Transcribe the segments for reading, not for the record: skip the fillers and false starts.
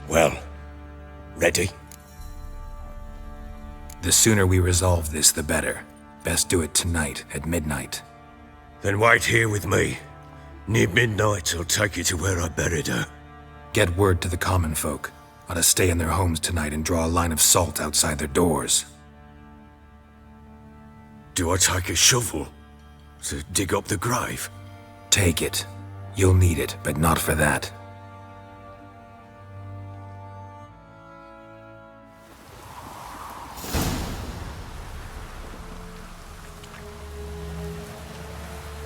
Well, ready? The sooner we resolve this, the better. Best do it tonight at midnight. Then wait here with me. Near midnight, I'll take you to where I buried her. Get word to the common folk. Ought to stay in their homes tonight and draw a line of salt outside their doors. Do I take a shovel to dig up the grave? Take it. You'll need it, but not for that.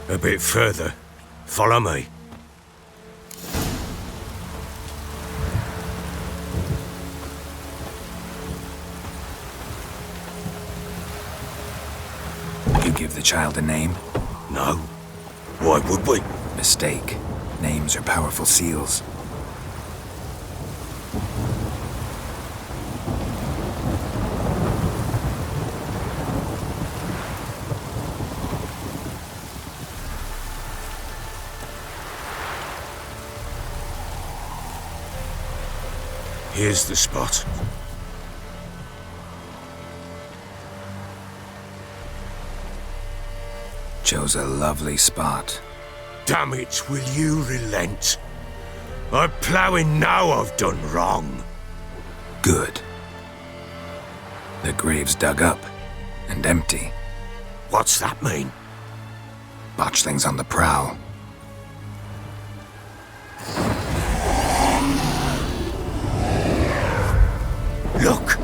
A bit further. Follow me. You give the child a name? No. Why would we? Mistake. Names are powerful seals. Here's the spot. Chose a lovely spot. Damn it, will you relent? I'm ploughing now I've done wrong. Good. The grave's dug up and empty. What's that mean? Botchling's on the prowl. Look!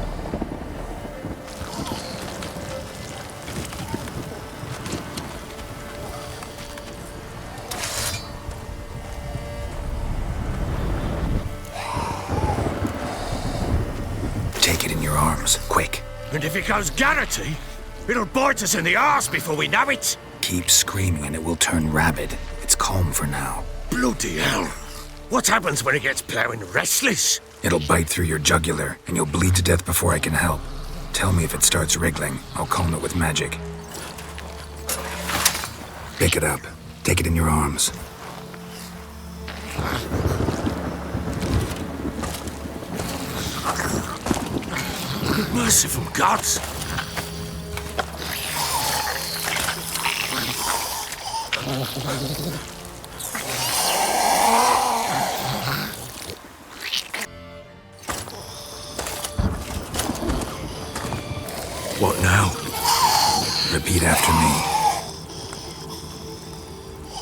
Take it in your arms, quick. And if it goes Garrity, it'll bite us in the arse before we know it. Keep screaming and it will turn rabid. It's calm for now. Bloody hell. What happens when it gets ploughing restless? It'll bite through your jugular, and you'll bleed to death before I can help. Tell me if it starts wriggling. I'll calm it with magic. Pick it up. Take it in your arms. Merciful gods! What now? Repeat after me.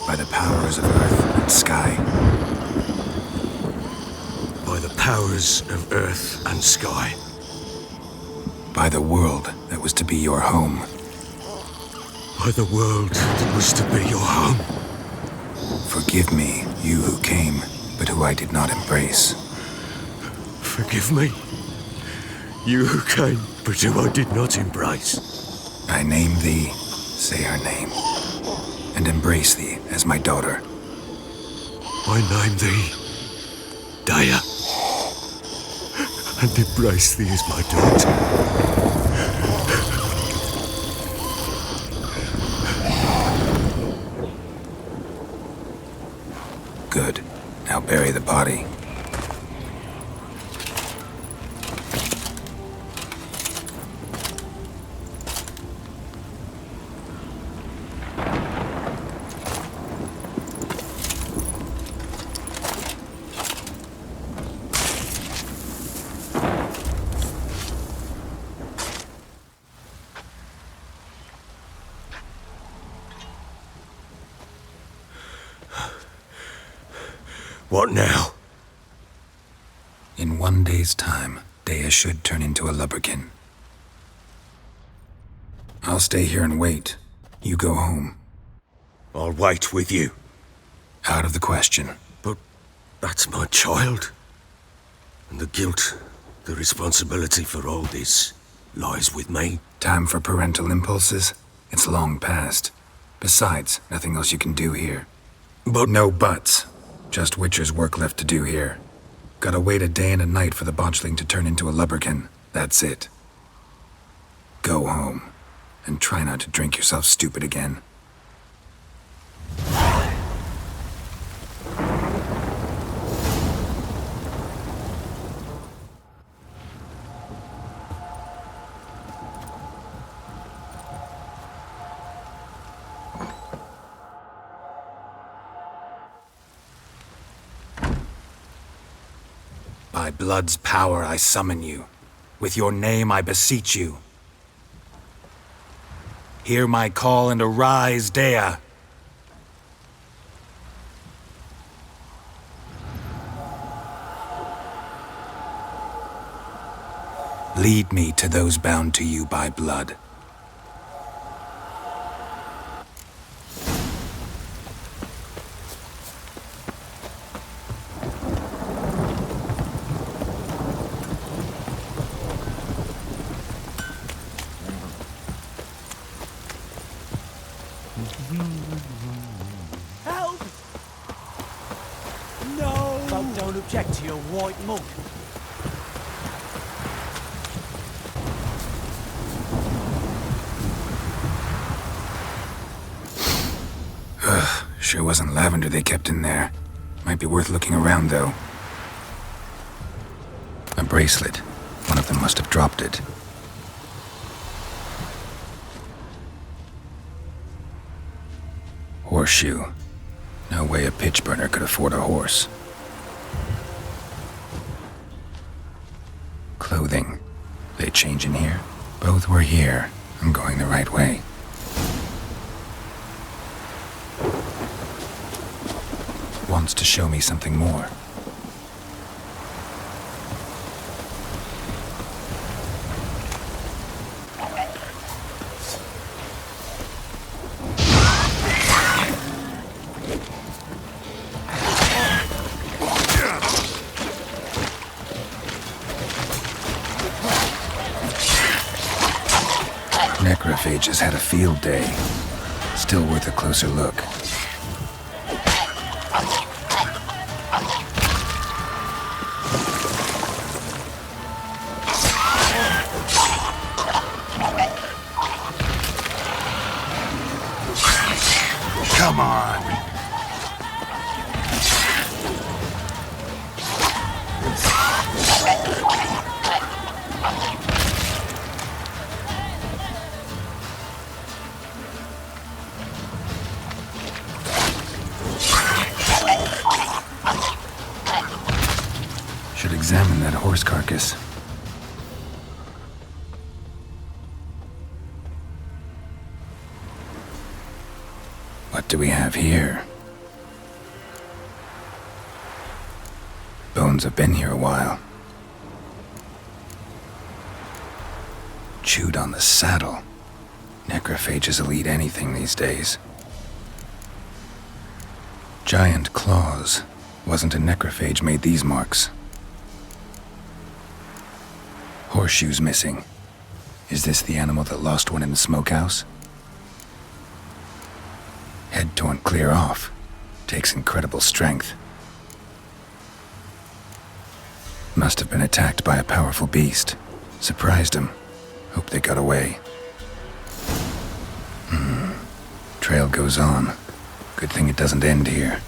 By the powers of earth and sky. By the powers of earth and sky. By the world that was to be your home. By the world that was to be your home. Forgive me, you who came, but who I did not embrace. Forgive me, you who came, but who I did not embrace. I name thee, say her name, and embrace thee as my daughter. I name thee, Daya, and embrace thee as my daughter. Good. Now bury the body. What now? In 1 day's time, Daya should turn into a lubberkin. I'll stay here and wait. You go home. I'll wait with you. Out of the question. But that's my child. And the guilt, the responsibility for all this lies with me. Time for parental impulses? It's long past. Besides, nothing else you can do here. But No buts. Just Witcher's work left to do here. Gotta wait a day and a night for the botchling to turn into a lubberkin. That's it. Go home. And try not to drink yourself stupid again. By blood's power I summon you. With your name I beseech you. Hear my call and arise, Dea. Lead me to those bound to you by blood. Help! No! Folk don't object to your white monk. Sure wasn't lavender they kept in there. Might be worth looking around, though. A bracelet. One of them must have dropped it. Horseshoe. No way a pitch burner could afford a horse. Clothing. They change in here? Both were here. I'm going the right way. Wants to show me something more. Necrophages had a field day. Still worth a closer look. Come on! Should examine that horse carcass. What do we have here? Bones have been here a while. Chewed on the saddle. Necrophages will eat anything these days. Giant claws. Wasn't a necrophage made these marks. Horseshoes missing. Is this the animal that lost one in the smokehouse? Head torn clear off. Takes incredible strength. Must have been attacked by a powerful beast. Surprised him. Hope they got away. Trail goes on. Good thing it doesn't end here.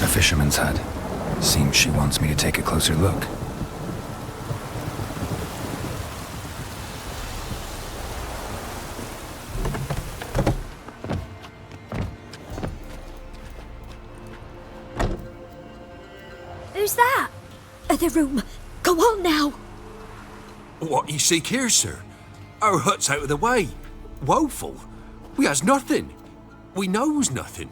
A fisherman's hut. Seems she wants me to take a closer look. Who's that? The room. Go on now. What you seek here, sir? Our hut's out of the way. Woeful. We has nothing. We knows nothing.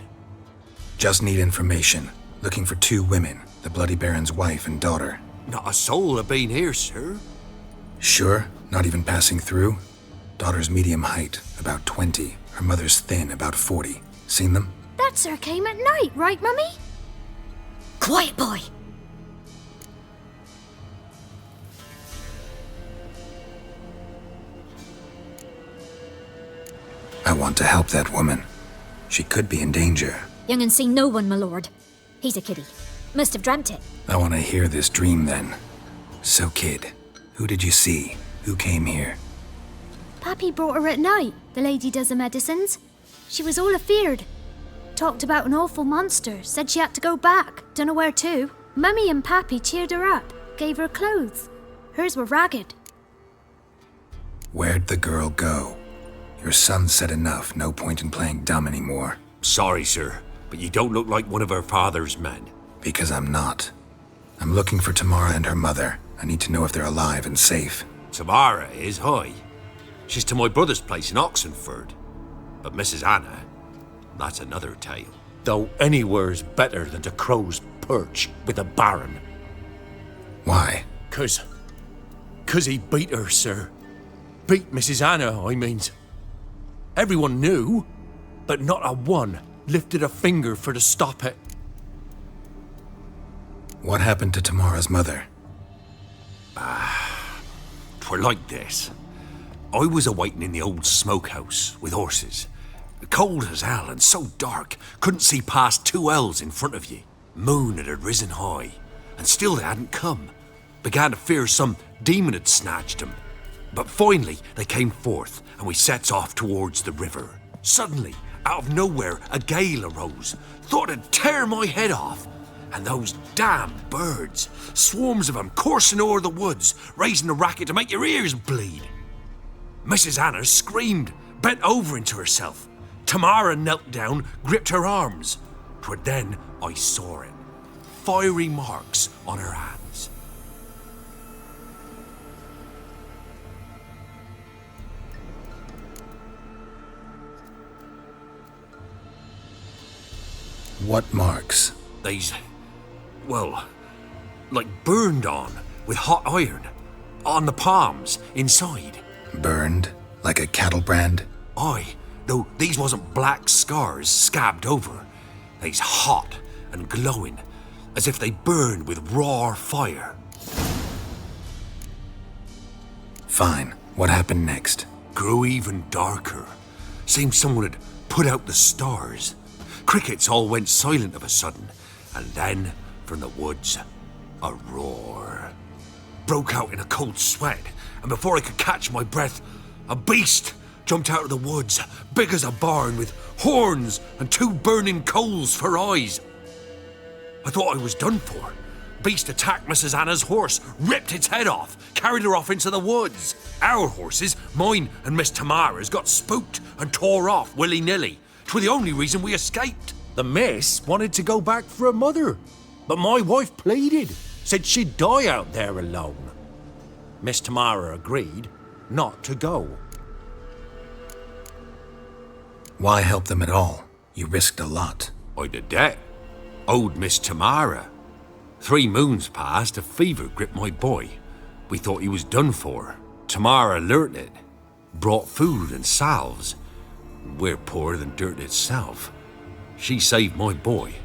Just need information. Looking for 2 women, the Bloody Baron's wife and daughter. Not a soul have been here, sir. Sure? Not even passing through? Daughter's medium height, about 20. Her mother's thin, about 40. Seen them? That sir came at night, right, Mummy? Quiet, boy. I want to help that woman. She could be in danger. Young and seen no one, my lord. He's a kiddie. Must have dreamt it. I want to hear this dream then. So, kid, who did you see? Who came here? Pappy brought her at night. The lady does the medicines. She was all afeared. Talked about an awful monster, said she had to go back, dunno where to. Mummy and Pappy cheered her up, gave her clothes. Hers were ragged. Where'd the girl go? Your son said enough, no point in playing dumb anymore. Sorry, sir, but you don't look like one of her father's men. Because I'm not. I'm looking for Tamara and her mother. I need to know if they're alive and safe. Tamara is, hi. She's to my brother's place in Oxenford. But Mrs. Anna, that's another tale. Though anywhere's better than to Crow's Perch with a baron. Why? 'Cause he beat her, sir. Beat Mrs. Anna, I means. Everyone knew, but not a one lifted a finger for to stop it. What happened to Tamara's mother? 'Twere like this. I was awaiting in the old smokehouse with horses. Cold as hell and so dark, couldn't see past 2 ells in front of ye. Moon had risen high, and still they hadn't come. Began to fear some demon had snatched them. But finally they came forth, and we sets off towards the river. Suddenly, out of nowhere, a gale arose. Thought it'd tear my head off. And those damn birds, swarms of them coursing o'er the woods, raising a racket to make your ears bleed. Mrs. Anna screamed, bent over into herself. Tamara knelt down, gripped her arms. 'Twere then I saw it. Fiery marks on her hands. What marks? They's, well, like burned on with hot iron. On the palms, inside. Burned? Like a cattle brand? Aye, though these wasn't black scars scabbed over. They's hot and glowing, as if they burned with raw fire. Fine. What happened next? Grew even darker. Seemed someone had put out the stars. Crickets all went silent of a sudden, and then, from the woods, a roar. Broke out in a cold sweat, and before I could catch my breath, a beast jumped out of the woods, big as a barn, with horns and 2 burning coals for eyes. I thought I was done for. Beast attacked Mrs. Anna's horse, ripped its head off, carried her off into the woods. Our horses, mine and Miss Tamara's, got spooked and tore off willy-nilly. 'Twere the only reason we escaped. The miss wanted to go back for her mother, but my wife pleaded, said she'd die out there alone. Miss Tamara agreed not to go. Why help them at all? You risked a lot. I did that. Owed Miss Tamara. 3 moons passed, a fever gripped my boy. We thought he was done for. Tamara learnt it. Brought food and salves. We're poorer than dirt itself. She saved my boy.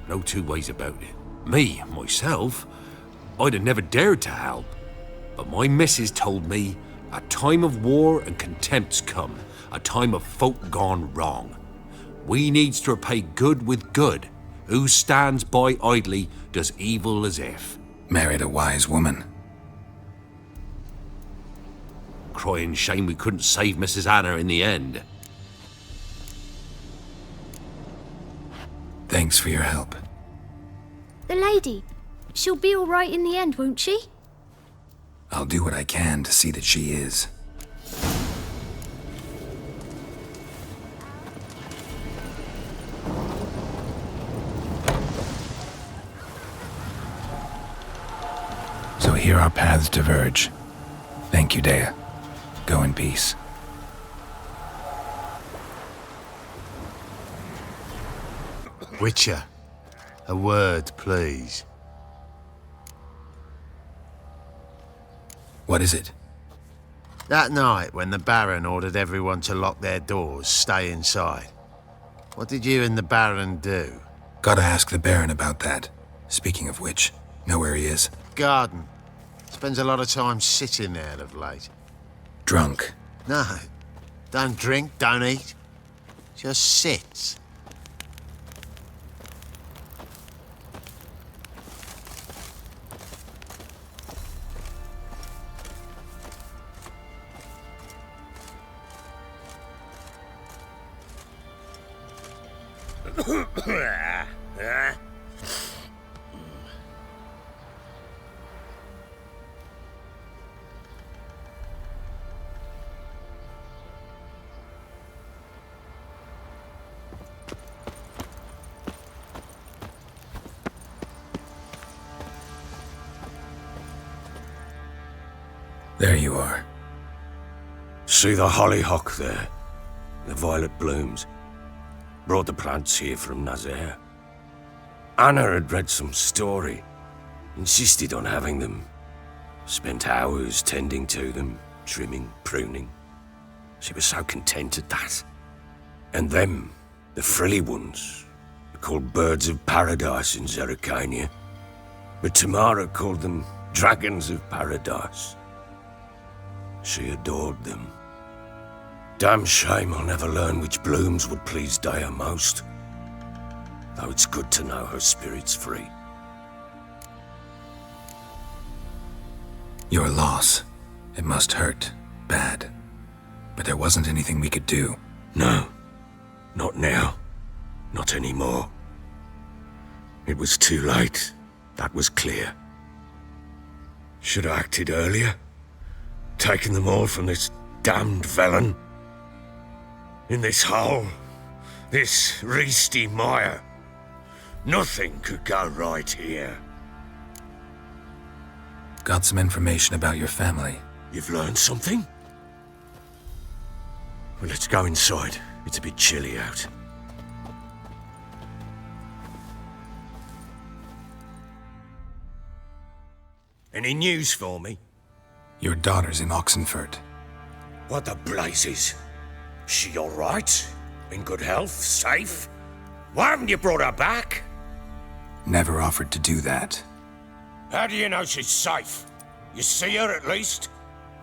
No 2 ways about it. Me, myself, I'd have never dared to help. But my missus told me a time of war and contempt's come. A time of folk gone wrong. We needs to repay good with good. Who stands by idly does evil as if. Married a wise woman. Crying shame we couldn't save Mrs. Anna in the end. Thanks for your help. The lady, she'll be all right in the end, won't she? I'll do what I can to see that she is. So here our paths diverge. Thank you, Dea. Go in peace. Witcher, a word, please. What is it? That night when the Baron ordered everyone to lock their doors, stay inside. What did you and the Baron do? Gotta ask the Baron about that. Speaking of which, know where he is? Garden. Spends a lot of time sitting there of late. Drunk. No, don't drink, don't eat. Just sits. There you are. See the hollyhock there? The violet blooms. Brought the plants here from Nazaire. Anna had read some story. Insisted on having them. Spent hours tending to them, trimming, pruning. She was so content at that. And them, the frilly ones, are called birds of paradise in Zerrikania. But Tamara called them dragons of paradise. She adored them. Damn shame I'll never learn which blooms would please Daya most. Though it's good to know her spirit's free. Your loss. It must hurt. Bad. But there wasn't anything we could do. No. Not now. Not anymore. It was too late. That was clear. Should have acted earlier. Taken them all from this damned Velen. In this hole. This Reesty mire. Nothing could go right here. Got some information about your family. You've learned something? Well, let's go inside. It's a bit chilly out. Any news for me? Your daughter's in Oxenfurt. What the blazes? She all right? In good health? Safe? Why haven't you brought her back? Never offered to do that. How do you know she's safe? You see her at least?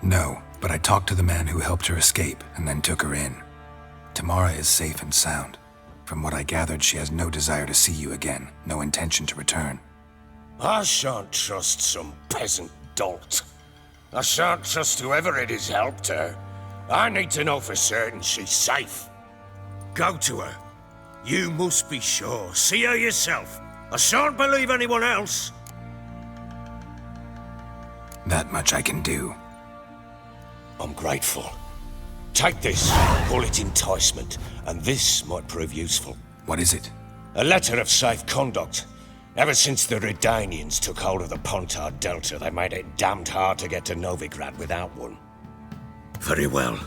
No, but I talked to the man who helped her escape and then took her in. Tamara is safe and sound. From what I gathered, she has no desire to see you again, no intention to return. I shan't trust some peasant dolt. I shan't trust whoever it is helped her. I need to know for certain she's safe. Go to her. You must be sure. See her yourself. I shan't believe anyone else. That much I can do. I'm grateful. Take this, call it enticement, and this might prove useful. What is it? A letter of safe conduct. Ever since the Redanians took hold of the Pontard Delta, they made it damned hard to get to Novigrad without one. Very well.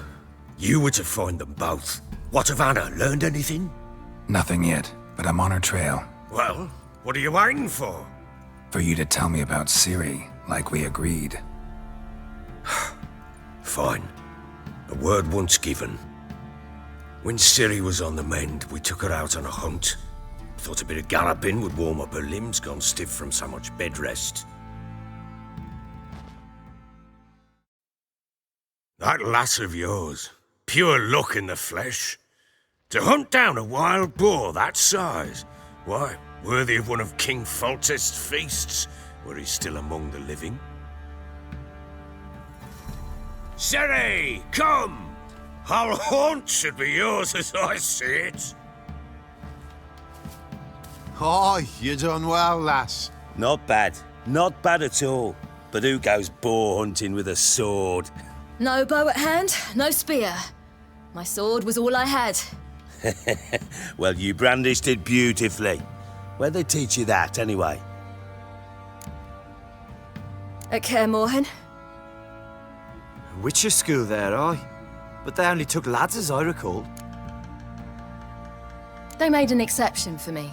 You were to find them both. What of Anna? Learned anything? Nothing yet, but I'm on her trail. Well, what are you waiting for? For you to tell me about Ciri, like we agreed. Fine. A word once given. When Ciri was on the mend, we took her out on a hunt. Thought a bit of galloping would warm up her limbs, gone stiff from so much bed rest. That lass of yours, pure luck in the flesh. To hunt down a wild boar that size, why, worthy of one of King Foltest's feasts, were he still among the living. Ciri, come! Our haunt should be yours as I see it. Aye, you done well, lass. Not bad. Not bad at all. But who goes boar hunting with a sword? No bow at hand, no spear. My sword was all I had. Well, you brandished it beautifully. Where'd they teach you that, anyway? At Kaer Morhen. Witcher school there, aye. But they only took lads as I recall. They made an exception for me.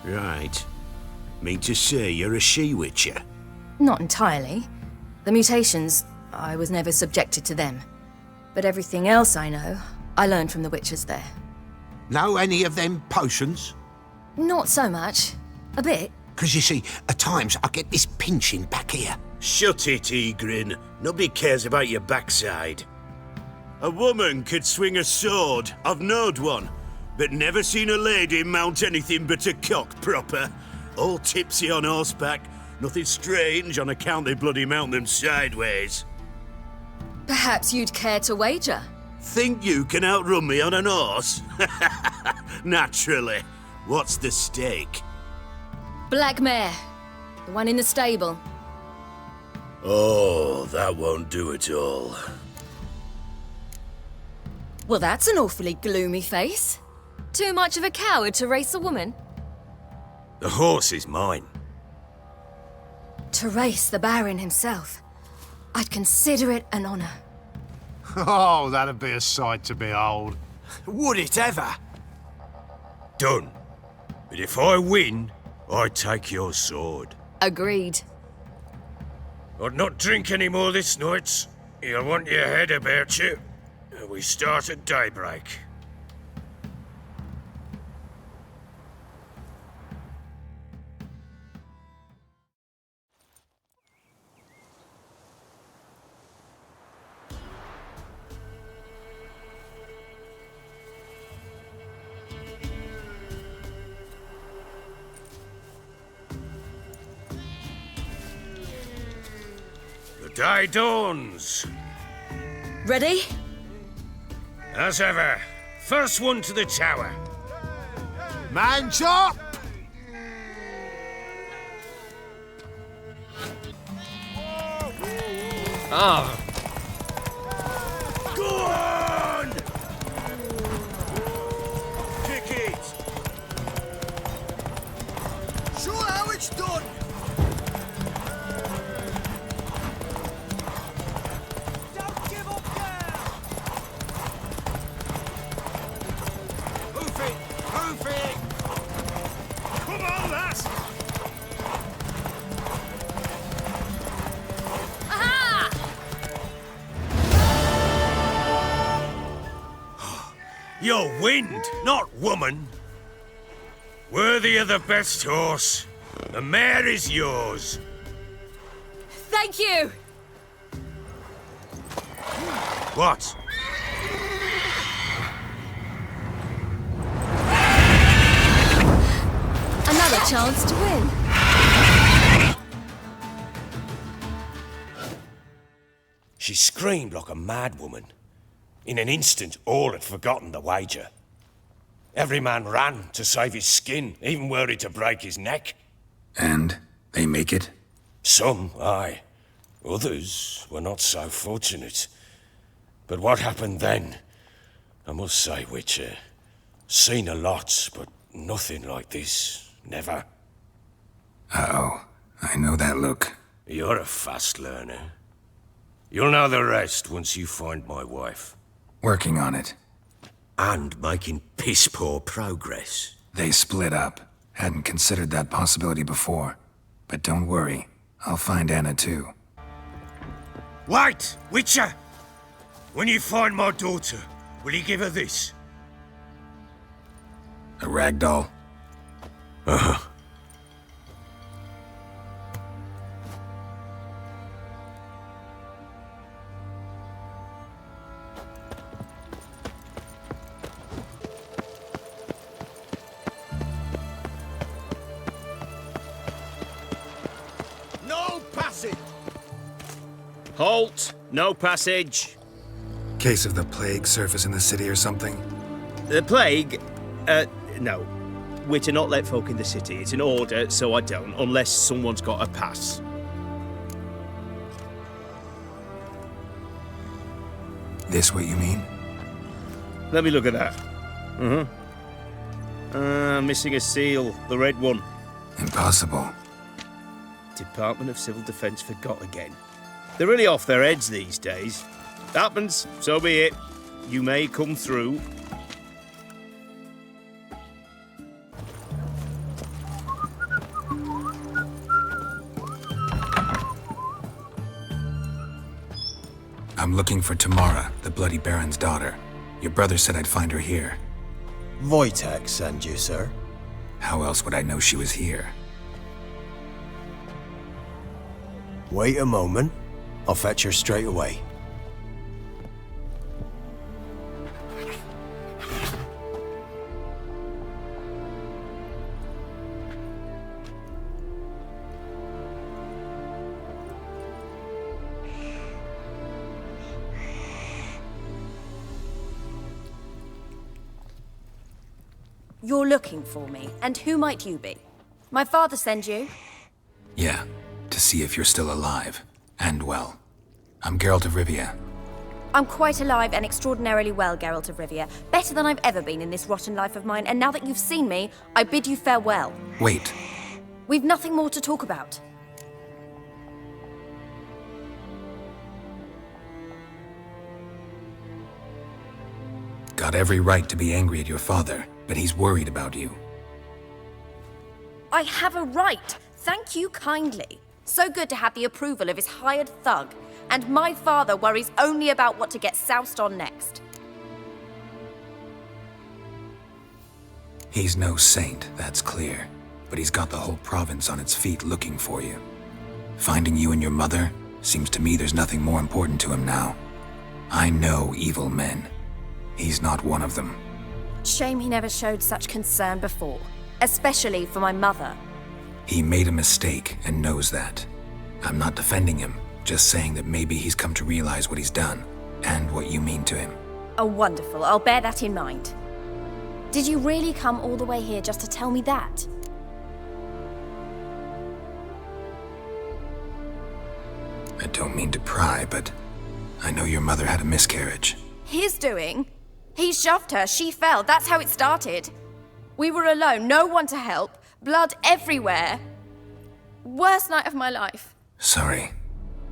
Right. Mean to say you're a she-witcher? Not entirely. The mutations, I was never subjected to them. But everything else I know, I learned from the witchers there. Know any of them potions? Not so much. A bit. 'Cause you see, at times I get this pinching back here. Shut it, Egrin. Nobody cares about your backside. A woman could swing a sword. I've knowed one. But never seen a lady mount anything but a cock proper. All tipsy on horseback. Nothing strange on account they bloody mount them sideways. Perhaps you'd care to wager? Think you can outrun me on an horse? Naturally. What's the stake? Black mare. The one in the stable. Oh, that won't do it all. Well, that's an awfully gloomy face. Too much of a coward to race a woman? The horse is mine. To race the Baron himself. I'd consider it an honor. Oh, that'd be a sight to behold. Would it ever? Done. But if I win, I take your sword. Agreed. I'd not drink any more this night. You'll want your head about you. We start at daybreak. The day dawns. Ready? As ever, first one to the tower. Man chop! Ah. Go on! Kick it! Show how it's done! Don't give up now! Hoof it! Hoof it! Come on, lass! You're wind, not woman. Worthy of the best horse. The mare is yours. Thank you! What? Another chance to win. She screamed like a mad woman. In an instant, all had forgotten the wager. Every man ran to save his skin, even were he to break his neck. And they make it? Some, aye. Others were not so fortunate. But what happened then? I must say, Witcher, seen a lot, but nothing like this. Never. Uh-oh. I know that look. You're a fast learner. You'll know the rest once you find my wife. Working on it. And making piss-poor progress. They split up. Hadn't considered that possibility before. But don't worry. I'll find Anna too. Wait, Witcher! When you find my daughter, will you give her this? A ragdoll? Uh-huh. No passage! Halt! No passage. Case of the plague surface in the city or something? The plague? No. We're to not let folk in the city. It's an order, so I don't, unless someone's got a pass. This what you mean? Let me look at that. Missing a seal, the red one. Impossible. Department of Civil Defence forgot again. They're really off their heads these days. Happens, so be it. You may come through. I'm looking for Tamara, the Bloody Baron's daughter. Your brother said I'd find her here. Wojtek send you, sir. How else would I know she was here? Wait a moment. I'll fetch her straight away. You're looking for me, and who might you be? My father send you? Yeah, to see if you're still alive. And well. I'm Geralt of Rivia. I'm quite alive and extraordinarily well, Geralt of Rivia. Better than I've ever been in this rotten life of mine, and now that you've seen me, I bid you farewell. Wait. We've nothing more to talk about. Got every right to be angry at your father, but he's worried about you. I have a right. Thank you kindly. So good to have the approval of his hired thug. And my father worries only about what to get soused on next. He's no saint, that's clear. But he's got the whole province on its feet looking for you. Finding you and your mother, seems to me there's nothing more important to him now. I know evil men. He's not one of them. Shame he never showed such concern before. Especially for my mother. He made a mistake and knows that. I'm not defending him, just saying that maybe he's come to realize what he's done, and what you mean to him. Oh, wonderful. I'll bear that in mind. Did you really come all the way here just to tell me that? I don't mean to pry, but I know your mother had a miscarriage. His doing? He shoved her, she fell, that's how it started. We were alone, no one to help, blood everywhere. Worst night of my life. Sorry.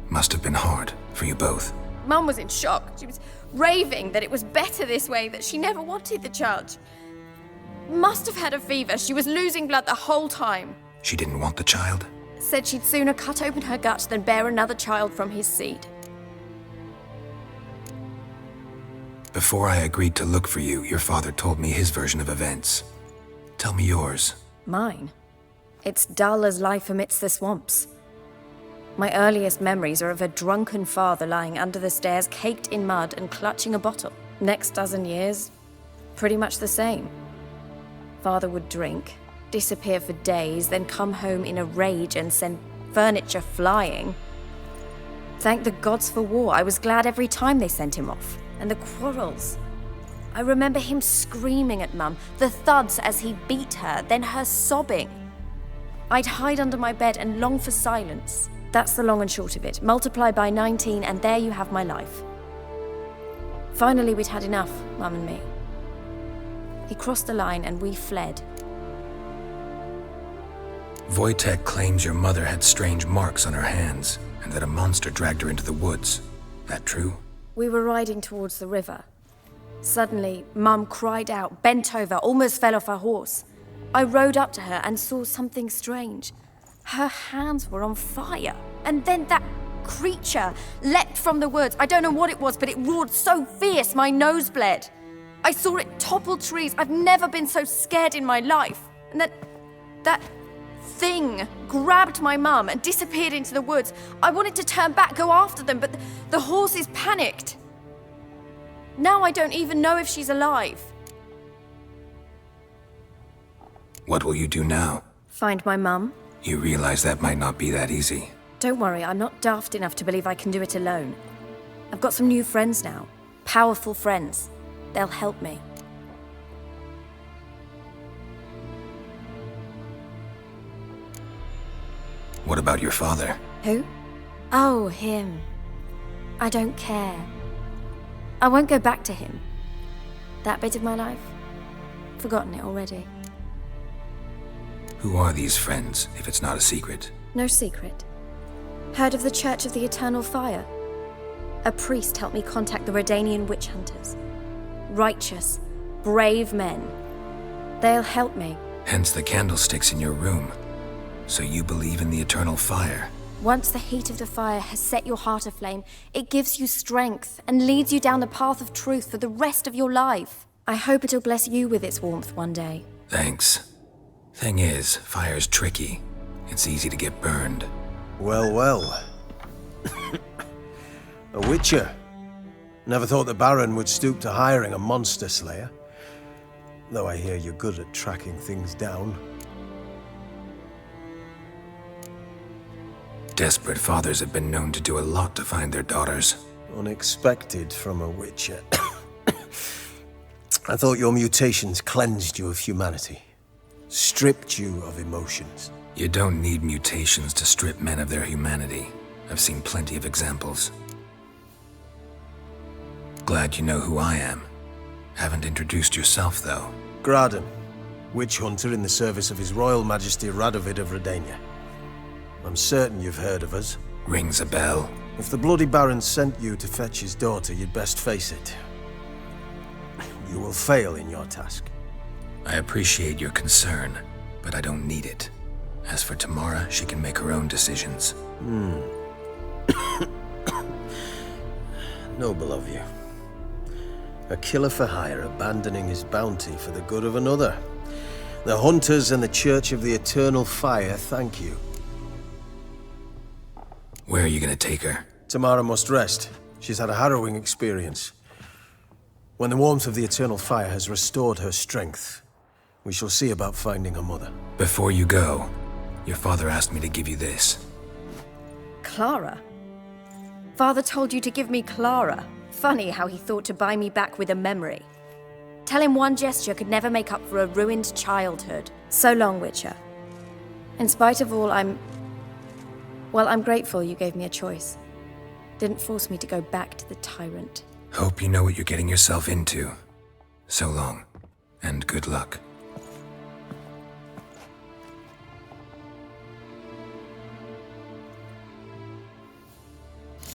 Must have been hard for you both. Mum was in shock. She was raving that it was better this way, that she never wanted the child. Must have had a fever. She was losing blood the whole time. She didn't want the child? Said she'd sooner cut open her gut than bear another child from his seed. Before I agreed to look for you, your father told me his version of events. Tell me yours. Mine? It's dull as life amidst the swamps. My earliest memories are of a drunken father lying under the stairs, caked in mud and clutching a bottle. Next dozen years, pretty much the same. Father would drink, disappear for days, then come home in a rage and send furniture flying. Thank the gods for war. I was glad every time they sent him off. And the quarrels. I remember him screaming at Mum, the thuds as he beat her, then her sobbing. I'd hide under my bed and long for silence. That's the long and short of it. Multiply by 19 and there you have my life. Finally, we'd had enough, Mum and me. He crossed the line and we fled. Wojtek claims your mother had strange marks on her hands, and that a monster dragged her into the woods. That true? We were riding towards the river. Suddenly, Mum cried out, bent over, almost fell off her horse. I rode up to her and saw something strange. Her hands were on fire. And then that creature leapt from the woods. I don't know what it was, but it roared so fierce my nose bled. I saw it topple trees. I've never been so scared in my life. And that thing grabbed my mum and disappeared into the woods. I wanted to turn back, go after them, but the horses panicked. Now I don't even know if she's alive. What will you do now? Find my mum. You realize that might not be that easy. Don't worry, I'm not daft enough to believe I can do it alone. I've got some new friends now. Powerful friends. They'll help me. What about your father? Who? Oh, him. I don't care. I won't go back to him. That bit of my life? Forgotten it already. Who are these friends, if it's not a secret? No secret. Heard of the Church of the Eternal Fire? A priest helped me contact the Redanian witch hunters. Righteous, brave men. They'll help me. Hence the candlesticks in your room. So you believe in the eternal fire? Once the heat of the fire has set your heart aflame, it gives you strength and leads you down the path of truth for the rest of your life. I hope it'll bless you with its warmth one day. Thanks. Thing is, fire's tricky. It's easy to get burned. Well, well. A witcher. Never thought the Baron would stoop to hiring a monster slayer. Though I hear you're good at tracking things down. Desperate fathers have been known to do a lot to find their daughters. Unexpected from a witcher. I thought your mutations cleansed you of humanity, stripped you of emotions. You don't need mutations to strip men of their humanity. I've seen plenty of examples. Glad you know who I am. Haven't introduced yourself, though. Graden, witch hunter in the service of His Royal Majesty Radovid of Redania. I'm certain you've heard of us. Rings a bell. If the Bloody Baron sent you to fetch his daughter, you'd best face it. You will fail in your task. I appreciate your concern, but I don't need it. As for Tamara, she can make her own decisions. Noble of you. A killer for hire abandoning his bounty for the good of another. The Hunters and the Church of the Eternal Fire thank you. Where are you gonna take her? Tamara must rest. She's had a harrowing experience. When the warmth of the Eternal Fire has restored her strength, we shall see about finding her mother. Before you go, your father asked me to give you this. Clara? Father told you to give me Clara. Funny how he thought to buy me back with a memory. Tell him one gesture could never make up for a ruined childhood. So long, Witcher. In spite of all, I'm grateful you gave me a choice. Didn't force me to go back to the tyrant. Hope you know what you're getting yourself into. So long, and good luck.